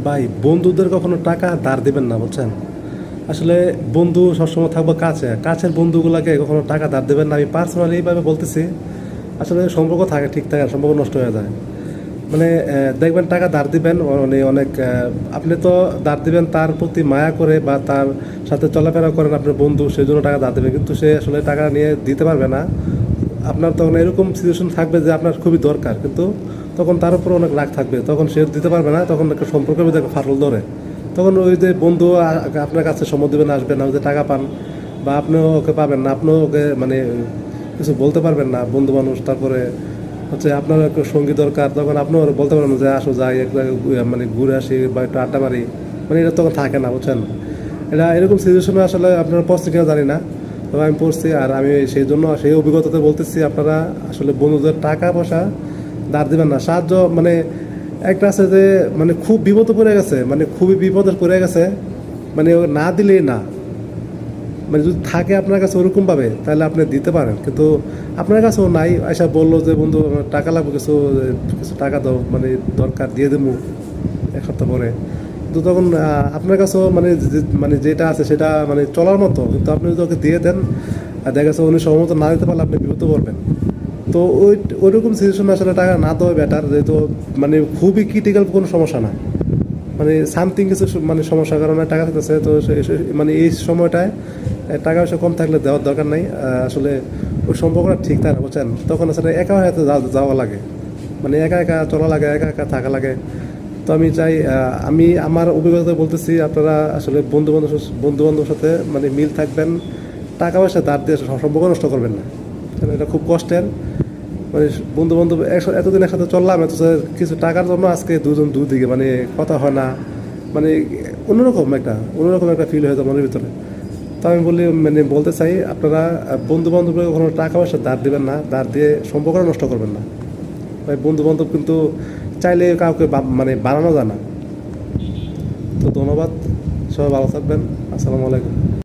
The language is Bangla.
ভাই বন্ধুদের কখনো টাকা ধার দিবেন না, বুঝছেন? আসলে বন্ধু সবসময় থাকবো কাছে, কাছের বন্ধুগুলোকে কখনো টাকা ধার দেবেন না। আমি পার্সোনালি এইভাবে বলতেছি। আসলে সম্পর্ক থাকে, ঠিক থাকে, সম্পর্ক নষ্ট হয়ে যায়। মানে দেখবেন টাকা ধার দিবেন, মানে অনেক আপনি তো ধার দিবেন তার প্রতি মায়া করে, বা তার সাথে চলাফেরা করেন আপনার বন্ধু, সেই জন্য টাকা ধার দেবেন, কিন্তু সে আসলে টাকা নিয়ে দিতে পারবে না। আপনার তখন এরকম সিচুয়েশন থাকবে যে আপনার খুবই দরকার, কিন্তু তখন তার উপর অনেক রাগ থাকবে, তখন সে দিতে পারবে না, তখন একটা সম্পর্কের মধ্যে একটা ফাটল ধরে। তখন ওই যে বন্ধু আপনার কাছে সময় দেবেন, আসবে না, ওই যে টাকা পান, বা আপনিও ওকে পাবেন না, আপনিও ওকে মানে কিছু বলতে পারবেন না, বন্ধু মানুষ। তারপরে হচ্ছে আপনার একটা সঙ্গী দরকার, তখন আপনিও বলতে পারবেন না যে আসো যাই এক জায়গায় মানে ঘুরে আসি বা একটু আড্ডা মারি। মানে এটা তখন থাকে না, বুঝছেন? এটা এরকম সিচুয়েশনে আসলে আপনারা পড়ছে কিনা জানি না, তবে আমি পড়ছি। আর আমি সেই জন্য সেই অভিজ্ঞতাতে বলতেছি, আপনারা আসলে বন্ধুদের টাকা পয়সা ধার দিবেন না। সাহায্য মানে একটা আছে যে মানে খুব বিপদে পড়ে গেছে, মানে খুবই বিপদে পড়ে গেছে, মানে ও না দিলেই না। মানে যদি থাকে আপনার কাছে ওরকমভাবে, তাহলে আপনি দিতে পারেন, কিন্তু আপনার কাছেও নাই, আয়সা বললো যে বন্ধু আমার টাকা লাগবে, কিছু কিছু টাকা দাও, মানে দরকার, দিয়ে দেবো 1 সপ্তাহ পরে। কিন্তু তখন আপনার কাছেও মানে মানে যেটা আছে সেটা মানে চলার মতো, কিন্তু আপনি যদি ওকে দিয়ে দেন আর দেখা গেছে উনি সময় মতো না দিতে পারলে আপনি বিপদে পড়বেন। তো ওইরকম সিচুয়েশনে আসলে টাকা না দেওয়া বেটার, যেহেতু মানে খুবই ক্রিটিক্যাল কোনো সমস্যা না, মানে সামথিং কিছু মানে সমস্যার কারণে টাকা থাকতেছে, তো মানে এই সময়টায় টাকা পয়সা কম থাকলে দেওয়ার দরকার নাই। আসলে ওই সম্পর্কটা ঠিক থাকে না, বুঝছেন? তখন আসলে একা হাতে যাওয়া লাগে, মানে একা একা চলা লাগে, একা একা থাকা লাগে। তো আমি চাই, আমি আমার অভিজ্ঞতা বলতেছি, আপনারা আসলে বন্ধু বান্ধবের সাথে মানে মিল থাকবেন, টাকা পয়সা ধার দিয়ে সম্পর্ক নষ্ট করবেন না, কারণ এটা খুব কষ্টের। মানে বন্ধু বান্ধব এতদিন একসাথে চললাম, এত কিছু টাকার জন্য আজকে দুজন দুদিকে মানে কথা হয় না, মানে অন্যরকম একটা ফিল হয়ে যায় মনের ভিতরে। তো আমি মানে বলতে চাই, আপনারা বন্ধু বান্ধবের কোনো টাকা পয়সা ধার দিবেন না, ধার দিয়ে সম্পর্ক নষ্ট করবেন না। ভাই বন্ধু বান্ধব কিন্তু চাইলে কাউকে মানে বানানো যায় না। তো ধন্যবাদ, সবাই ভালো থাকবেন। আসসালামু আলাইকুম।